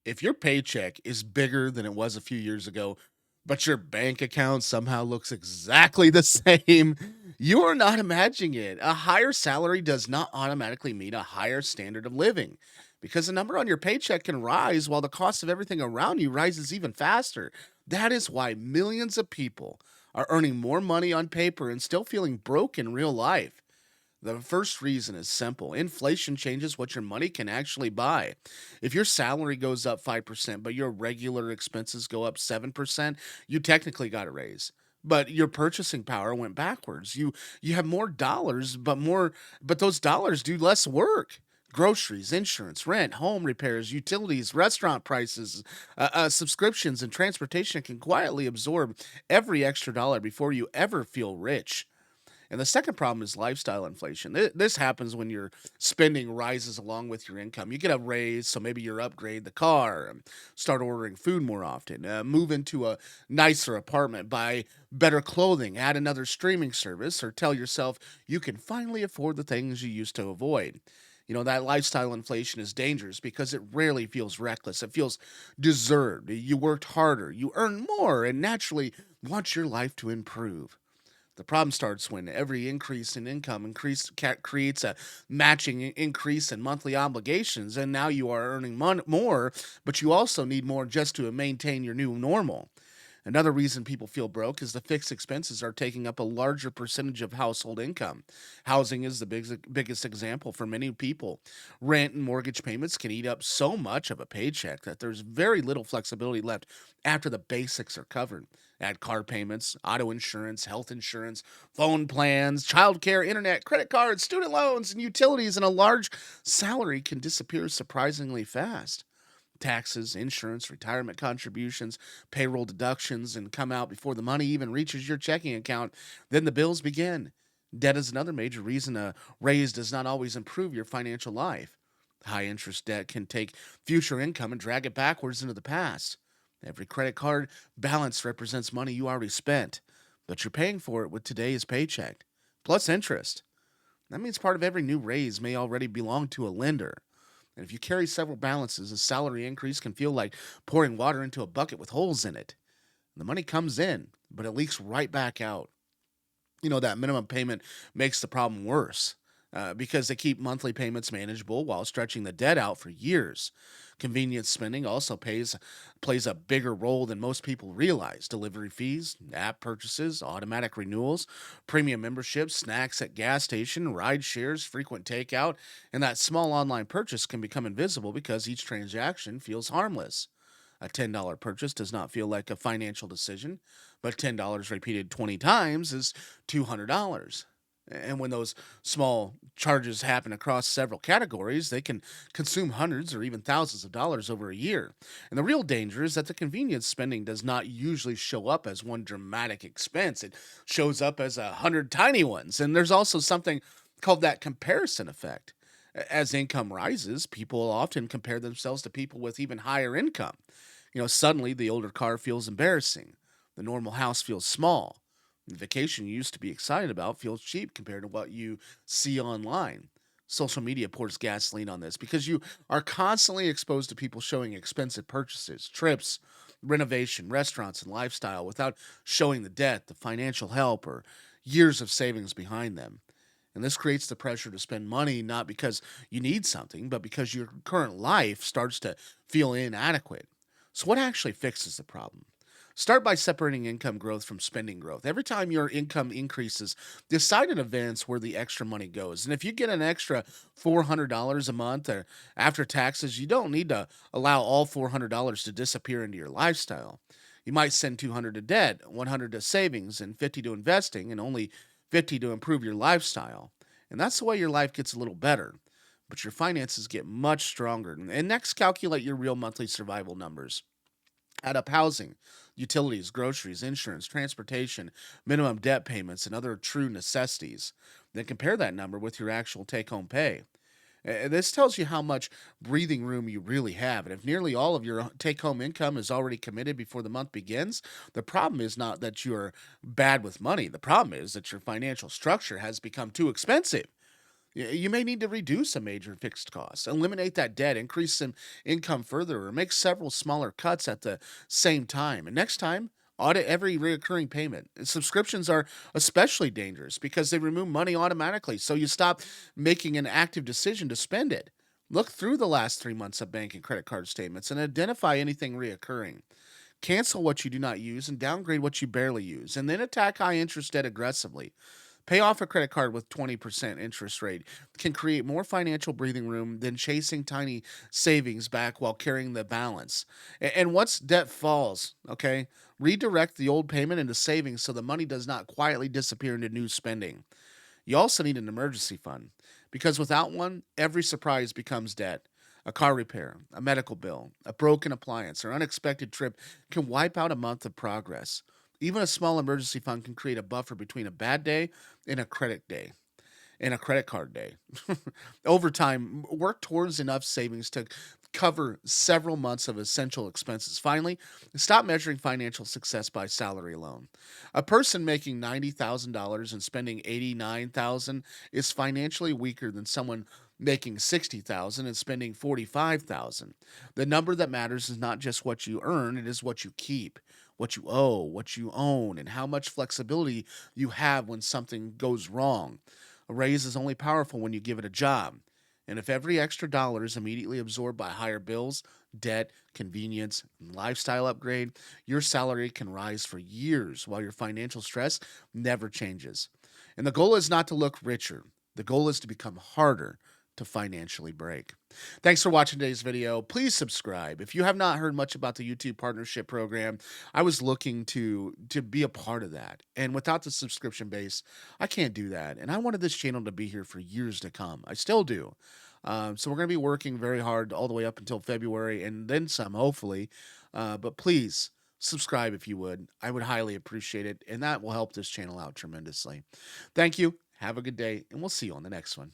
If your paycheck is bigger than it was a few years ago, but your bank account somehow looks exactly the same, you are not imagining it. A higher salary does not automatically mean a higher standard of living because the number on your paycheck can rise while the cost of everything around you rises even faster. That is why millions of people are earning more money on paper and still feeling broke in real life. The first reason is simple. Inflation changes what your money can actually buy. If your salary goes up 5%, but your regular expenses go up 7%, you technically got a raise. But your purchasing power went backwards. You have more dollars, but those dollars do less work. Groceries, insurance, rent, home repairs, utilities, restaurant prices, subscriptions, and transportation can quietly absorb every extra dollar before you ever feel rich. And the second problem is lifestyle inflation. This happens when your spending rises along with your income. You get a raise, so maybe you upgrade the car, start ordering food more often, move into a nicer apartment, buy better clothing, add another streaming service, or tell yourself you can finally afford the things you used to avoid. That lifestyle inflation is dangerous because it rarely feels reckless. It feels deserved. You worked harder, you earn more, and naturally want your life to improve. The problem starts when every increase in income creates a matching increase in monthly obligations, and now you are earning more, but you also need more just to maintain your new normal. Another reason people feel broke is the fixed expenses are taking up a larger percentage of household income. Housing is the biggest example for many people. Rent and mortgage payments can eat up so much of a paycheck that there's very little flexibility left after the basics are covered. Add car payments, auto insurance, health insurance, phone plans, childcare, internet, credit cards, student loans, and utilities, and a large salary can disappear surprisingly fast. Taxes, insurance, retirement contributions, payroll deductions, and come out before the money even reaches your checking account. Then the bills begin. Debt is another major reason a raise does not always improve your financial life. High interest debt can take future income and drag it backwards into the past. Every credit card balance represents money you already spent, but you're paying for it with today's paycheck, plus interest. That means part of every new raise may already belong to a lender. And if you carry several balances, a salary increase can feel like pouring water into a bucket with holes in it. The money comes in, but it leaks right back out. That minimum payment makes the problem worse because they keep monthly payments manageable while stretching the debt out for years. Convenience spending also plays a bigger role than most people realize. Delivery fees, app purchases, automatic renewals, premium memberships, snacks at gas station, ride shares, frequent takeout, and that small online purchase can become invisible because each transaction feels harmless. A $10 purchase does not feel like a financial decision, but $10 repeated 20 times is $200. And when those small charges happen across several categories, they can consume hundreds or even thousands of dollars over a year. And the real danger is that the convenience spending does not usually show up as one dramatic expense, it shows up as 100 tiny ones. And there's also something called that comparison effect. As income rises, people often compare themselves to people with even higher income. Suddenly the older car feels embarrassing. The normal house feels small. The vacation you used to be excited about feels cheap compared to what you see online. Social media pours gasoline on this because you are constantly exposed to people showing expensive purchases, trips, renovation, restaurants, and lifestyle without showing the debt, the financial help, or years of savings behind them. And this creates the pressure to spend money not because you need something, but because your current life starts to feel inadequate. So, what actually fixes the problem? Start by separating income growth from spending growth. Every time your income increases, decide in advance where the extra money goes. And if you get an extra $400 a month or after taxes, you don't need to allow all $400 to disappear into your lifestyle. You might send 200 to debt, 100 to savings, and 50 to investing, and only 50 to improve your lifestyle. And that's the way your life gets a little better. But your finances get much stronger. And next, calculate your real monthly survival numbers. Add up housing, utilities, groceries, insurance, transportation, minimum debt payments, and other true necessities. Then compare that number with your actual take home pay. This tells you how much breathing room you really have. And if nearly all of your take home income is already committed before the month begins, the problem is not that you're bad with money. The problem is that your financial structure has become too expensive. You may need to reduce a major fixed cost, eliminate that debt, increase some income further, or make several smaller cuts at the same time. And next time, audit every recurring payment. And subscriptions are especially dangerous because they remove money automatically. So you stop making an active decision to spend it. Look through the last 3 months of bank and credit card statements and identify anything reoccurring. Cancel what you do not use and downgrade what you barely use, and then attack high interest debt aggressively. Pay off a credit card with 20% interest rate can create more financial breathing room than chasing tiny savings back while carrying the balance. And once debt falls, okay, redirect the old payment into savings so the money does not quietly disappear into new spending. You also need an emergency fund because without one, every surprise becomes debt. A car repair, a medical bill, a broken appliance, or unexpected trip can wipe out a month of progress. Even a small emergency fund can create a buffer between a bad day and a credit day and a credit card day. Over time, work towards enough savings to cover several months of essential expenses. Finally, stop measuring financial success by salary alone. A person making $90,000 and spending 89,000 is financially weaker than someone making 60,000 and spending 45,000. The number that matters is not just what you earn, it is what you keep, what you owe, what you own, and how much flexibility you have when something goes wrong. A raise is only powerful when you give it a job. And if every extra dollar is immediately absorbed by higher bills, debt, convenience, and lifestyle upgrade, your salary can rise for years while your financial stress never changes. And the goal is not to look richer, the goal is to become harder to financially break. Thanks for watching today's video. Please subscribe. If you have not heard much about the YouTube partnership program, I was looking to be a part of that. And without the subscription base, I can't do that. And I wanted this channel to be here for years to come. I still do. So we're going to be working very hard all the way up until February and then some, hopefully. But please subscribe if you would. I would highly appreciate it. And that will help this channel out tremendously. Thank you. Have a good day. And we'll see you on the next one.